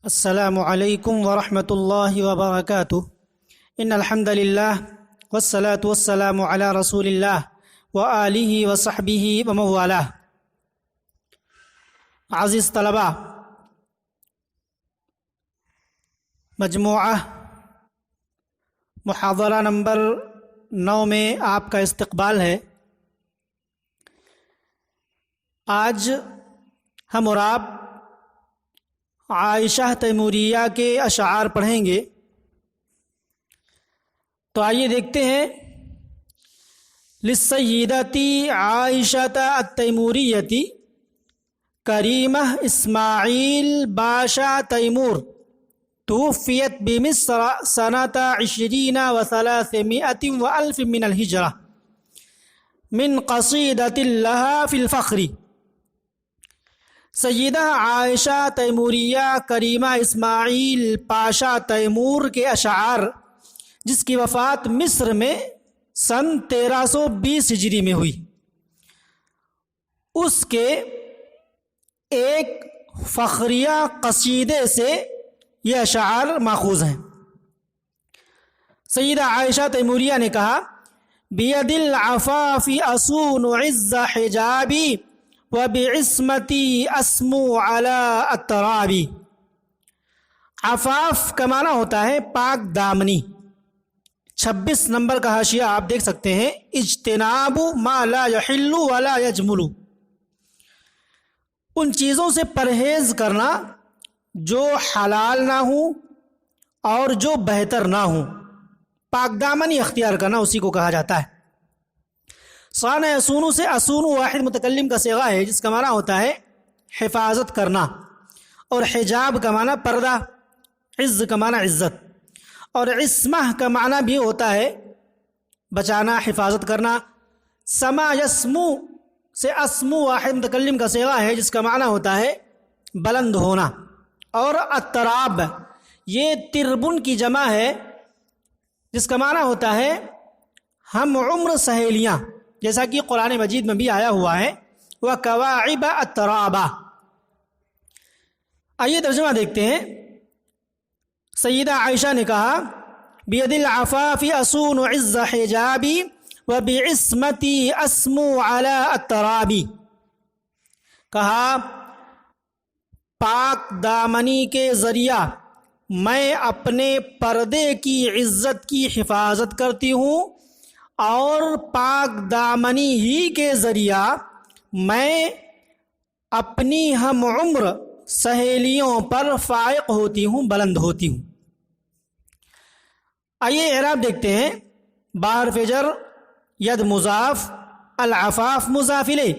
السلام علیکم ورحمۃ اللہ وبرکاتہ ان الحمد للہ والصلاة والسلام علی رسول اللہ وآلہ وصحبہ ومن والاه۔ عزیز طلباء، مجموعہ محاضرہ نمبر 9 میں آپ کا استقبال ہے۔ آج ہم اور آپ عائشہ تیموریہ کے اشعار پڑھیں گے، تو آئیے دیکھتے ہیں۔ للسیدۃ عائشہ التیموریۃ کریمہ اسماعیل باشا تیمور توفیت بمصر سنۃ 20 و300 وألف من الہجرہ من قصیدۃ لہا فی الفخر۔ سیدہ عائشہ تیموریہ کریمہ اسماعیل پاشا تیمور کے اشعار، جس کی وفات مصر میں سن 1320 ہجری میں ہوئی، اس کے ایک فخریہ قصیدے سے یہ اشعار ماخوذ ہیں۔ سیدہ عائشہ تیموریہ نے کہا: بید العفاف اصون عز حجابی وبعصمتی اسمو علی الترابی۔ عفاف کا معنی ہوتا ہے پاک دامنی۔ 26 نمبر کا حاشیہ آپ دیکھ سکتے ہیں۔ اجتناب ما لا یحل ولا یجمل، ان چیزوں سے پرہیز کرنا جو حلال نہ ہوں اور جو بہتر نہ ہوں، پاک دامنی اختیار کرنا اسی کو کہا جاتا ہے۔ صان یصون سے اصون واحد متکلم کا صیغہ ہے، جس کا معنی ہوتا ہے حفاظت کرنا، اور حجاب کا معنی پردہ، عز کا معنی عزت، اور عصمہ کا معنی بھی ہوتا ہے بچانا، حفاظت کرنا۔ سما یسمو سے اسمو واحد متکلم کا صیغہ ہے، جس کا معنی ہوتا ہے بلند ہونا، اور التراب یہ تربن کی جمع ہے، جس کا معنی ہوتا ہے ہم عمر سہیلیاں، جیسا کہ قرآن مجید میں بھی آیا ہوا ہے وَكَوَاعِبَ أَتْرَابًا۔ آئیے ترجمہ دیکھتے ہیں۔ سیدہ عائشہ نے کہا: بِيَدِ الْعَفَافِ أَصُونُ عِزَّ حِجَابِي وَبِعِصْمَتِي أَسْمُو عَلَىٰ التَّرَابِ۔ کہا پاک دامنی کے ذریعہ میں اپنے پردے کی عزت کی حفاظت کرتی ہوں، اور پاک دامنی ہی کے ذریعہ میں اپنی ہم عمر سہیلیوں پر فائق ہوتی ہوں، بلند ہوتی ہوں۔ آئیے اعراب دیکھتے ہیں۔ بحرف جر ید مضاف، العفاف مضاف الیہ،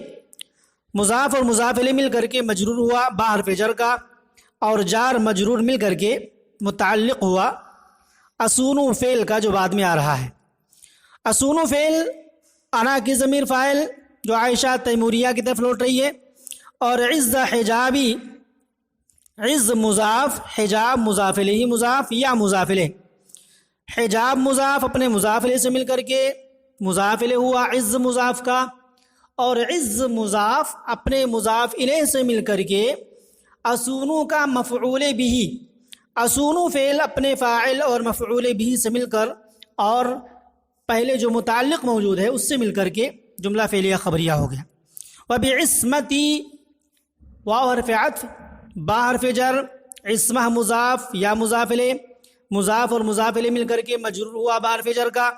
مضاف اور مضاف الیہ مل کر کے مجرور ہوا بحرف جر کا، اور جار مجرور مل کر کے متعلق ہوا اصونو فعل کا جو بعد میں آ رہا ہے۔ اصونو فعل انا کی ضمیر فاعل جو عائشہ تیموریہ کی طرف لوٹ رہی ہے، اور عز حجابی، عز مضاف، حجاب مضاف الیہ مضاف یا مضاف الیہ۔ حجاب مضاف اپنے مضاف الیہ سے مل کر کے مضاف الیہ ہوا عز مضاف کا، اور عز مضاف اپنے مضاف الیہ سے مل کر کے اصونو کا مفعول بھی، اصونو فعل اپنے فاعل اور مفعول بھی سے مل کر، اور پہلے جو متعلق موجود ہے اس سے مل کر کے جملہ فعلیہ خبریہ ہو گیا۔ وبعصمتی واو حرف عطف، با حرف جر، عصمہ مضاف یا مضاف الیہ، مضاف اور مضاف الیہ مل کر کے مجرور ہوا با حرف جر کا،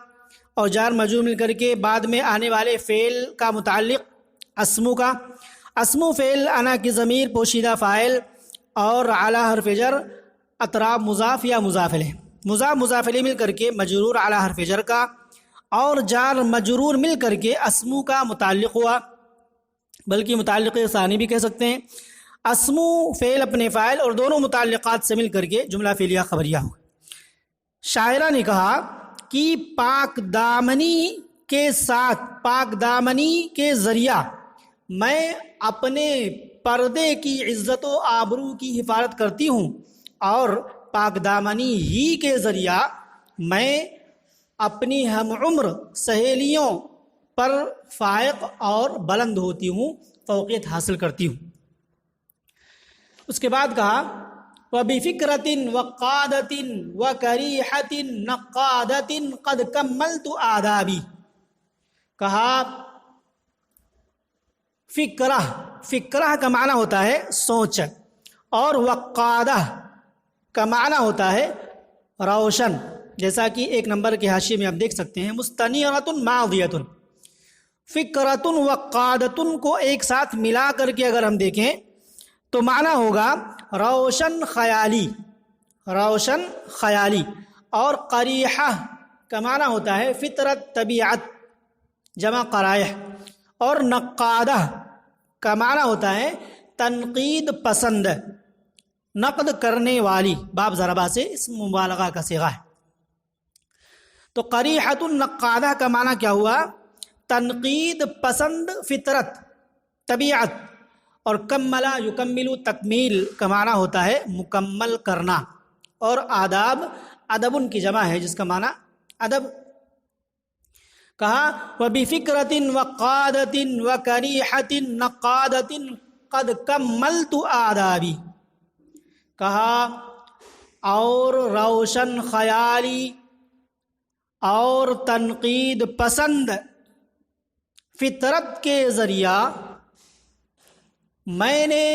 اور جار مجرور مل کر کے بعد میں آنے والے فعل کا متعلق اسمو کا۔ اسمو فعل انا کی ضمیر پوشیدہ فاعل، اور اعلی حرف جر، اطراب مضاف یا مضاف الیہ، مضاف مضاف الیہ مل کر کے مجرور اعلی حرف جر کا، اور جار مجرور مل کر کے اسمو کا متعلق ہوا، بلکہ متعلق ثانی بھی کہہ سکتے ہیں۔ اسمو فعل اپنے فاعل اور دونوں متعلقات سے مل کر کے جملہ فعلیہ خبریہ ہو۔ شاعرہ نے کہا کہ پاک دامنی کے ساتھ، پاک دامنی کے ذریعہ میں اپنے پردے کی عزت و آبرو کی حفاظت کرتی ہوں، اور پاک دامنی ہی کے ذریعہ میں اپنی ہم عمر سہیلیوں پر فائق اور بلند ہوتی ہوں، فوقیت حاصل کرتی ہوں۔ اس کے بعد کہا وبفکرۃ وقادۃ وکریحۃ نقادۃ قد کملت آدابی. کہا فکرہ، فکرہ کا معنی ہوتا ہے سوچ، اور وقادہ کا معنی ہوتا ہے روشن، جیسا کہ 1 نمبر کے حاشیے میں آپ دیکھ سکتے ہیں مستنیرۃ ماضیۃ. فکرۃ وقادۃ کو ایک ساتھ ملا کر کے اگر ہم دیکھیں تو معنی ہوگا روشن خیالی، روشن خیالی. اور قریحہ کا معنی ہوتا ہے فطرت، طبیعت، جمع قرائح. اور نقادہ کا معنی ہوتا ہے تنقید پسند، نقد کرنے والی، باب ضربہ سے اسم مبالغہ کا صیغہ ہے. تو قریحۃ نقادہ کا معنی کیا ہوا؟ تنقید پسند فطرت، طبیعت. اور کملا یکملو تکمیل کا معنی ہوتا ہے مکمل کرنا. اور آداب، ادب ان کی جمع ہے جس کا معنی ادب. کہا وَبِفِكْرَةٍ وَقَادَةٍ وَكَرِيحَةٍ نَقَادَةٍ قَدْ كَمَّلْتُ آدابی. کہا اور روشن خیالی اور تنقید پسند فطرت کے ذریعہ میں نے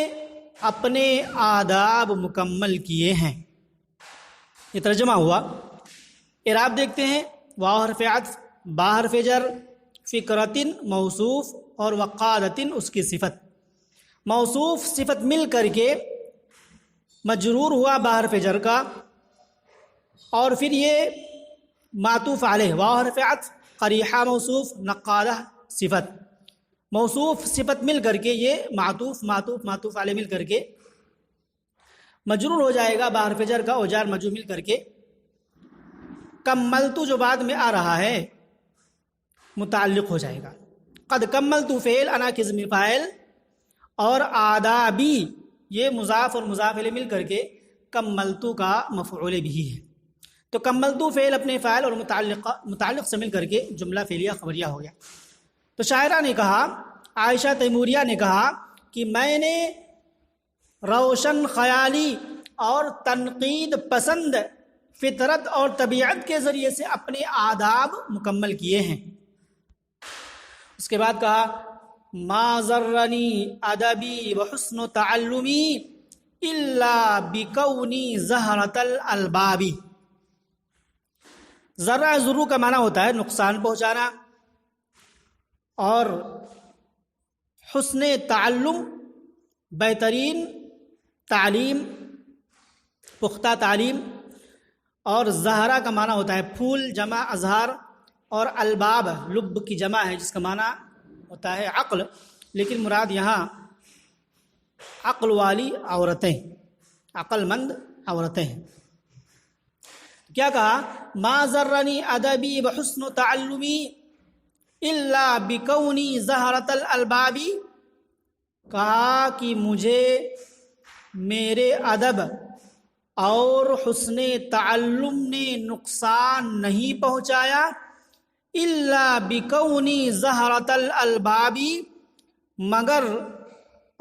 اپنے آداب مکمل کیے ہیں. یہ ترجمہ ہوا. اعراب دیکھتے ہیں. واو حرف عطف، با حرف جر، فکرتن موصوف اور وقادتن اس کی صفت. موصوف صفت مل کر کے مجرور ہوا با حرف جر کا، اور پھر یہ معطوف علیہ واو حرف عطف، قریحہ موصوف، نقادہ صفت. موصوف صفت مل کر کے یہ معطوف علیہ مل کر کے مجرور ہو جائے گا با حرف جر کا، اور جار مجرور مل کر کے کملتو جو بعد میں آ رہا ہے متعلق ہو جائے گا. قد کملتو فعل، انا کی ضمیر فاعل، اور آدابی یہ مضاف اور مضاف الیہ مل کر کے کملتو کا مفعول بھی ہے. تو کملتو فعل اپنے فاعل اور متعلق سے مل کر کے جملہ فعلیہ خبریہ ہو گیا. تو شاعرہ نے کہا، عائشہ تیموریہ نے کہا کہ میں نے روشن خیالی اور تنقید پسند فطرت اور طبیعت کے ذریعے سے اپنے آداب مکمل کیے ہیں. اس کے بعد کہا ما ضرنی ادبی وحسن تعلمی الا بکونی زہرۃ الالباب. ذرہ ضرو کا معنی ہوتا ہے نقصان پہنچانا، اور حسن تعلم بہترین تعلیم، پختہ تعلیم. اور زہرہ کا معنی ہوتا ہے پھول، جمع ازہار. اور الباب لب کی جمع ہے جس کا معنی ہوتا ہے عقل، لیکن مراد یہاں عقل والی عورتیں، عقل مند عورتیں ہیں. کیا کہا؟ ما ضرنی ادبی وحسن تعلمی الا بکونی زہرۃ الالباب. کہا کہ مجھے میرے ادب اور حسن تعلم نے نقصان نہیں پہنچایا الا بکونی زہرۃ الالباب، مگر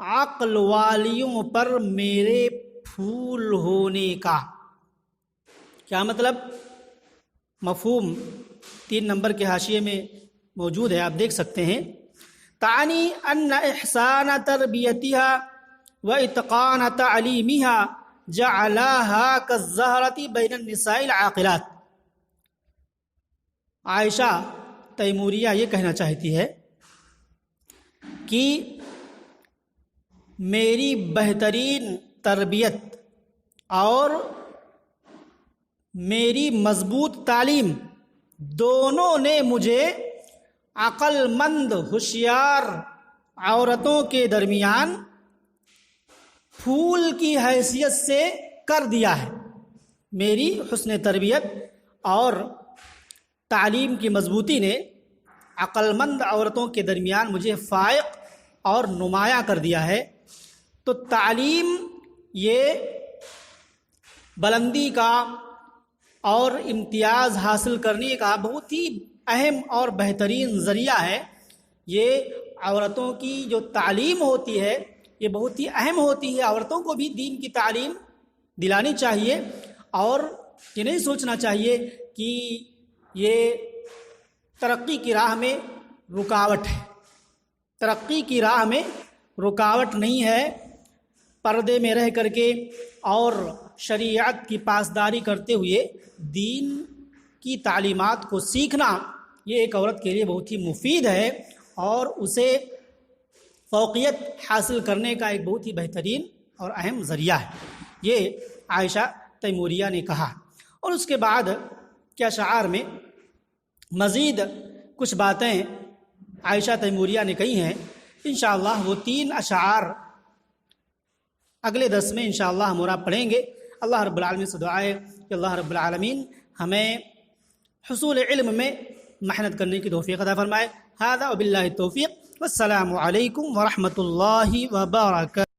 عقل والیوں پر میرے پھول ہونے کا. کیا مطلب؟ مفہوم 3 نمبر کے حاشیے میں موجود ہے، آپ دیکھ سکتے ہیں. تعنی ان احسان تربیتها واتقان تعلیمها جعلها كالزهرة بین النساء العاقلات. عائشہ تیموریہ یہ کہنا چاہتی ہے کہ میری بہترین تربیت اور میری مضبوط تعلیم دونوں نے مجھے عقل مند ہوشیار عورتوں کے درمیان پھول کی حیثیت سے کر دیا ہے. میری حسن تربیت اور تعلیم کی مضبوطی نے عقل مند عورتوں کے درمیان مجھے فائق اور نمایاں کر دیا ہے. تو تعلیم یہ بلندی کا اور امتیاز حاصل کرنے کا بہت ہی اہم اور بہترین ذریعہ ہے. یہ عورتوں کی جو تعلیم ہوتی ہے یہ بہت ہی اہم ہوتی ہے. عورتوں کو بھی دین کی تعلیم دلانی چاہیے، اور یہ نہیں سوچنا چاہیے کہ یہ ترقی کی راہ میں رکاوٹ ہے۔ ترقی کی راہ میں رکاوٹ نہیں ہے۔ پردے میں رہ کر کے اور شریعت کی پاسداری کرتے ہوئے دین کی تعلیمات کو سیکھنا یہ ایک عورت کے لیے بہت ہی مفید ہے، اور اسے فوقیت حاصل کرنے کا ایک بہت ہی بہترین اور اہم ذریعہ ہے۔ یہ عائشہ تیموریہ نے کہا۔ اور اس کے بعد کیا اشعار میں مزید کچھ باتیں عائشہ تیموریہ نے کہی ہیں، انشاءاللہ وہ 3 اشعار اگلے درس میں انشاءاللہ ہم اور آپ پڑھیں گے۔ اللہ رب العالمین سے دعا ہے کہ اللہ رب العالمین ہمیں حصول علم میں محنت کرنے کی توفیق عطا فرمائے۔ ھذا وباللہ التوفیق، والسلام علیکم ورحمۃ اللہ وبرکاتہ۔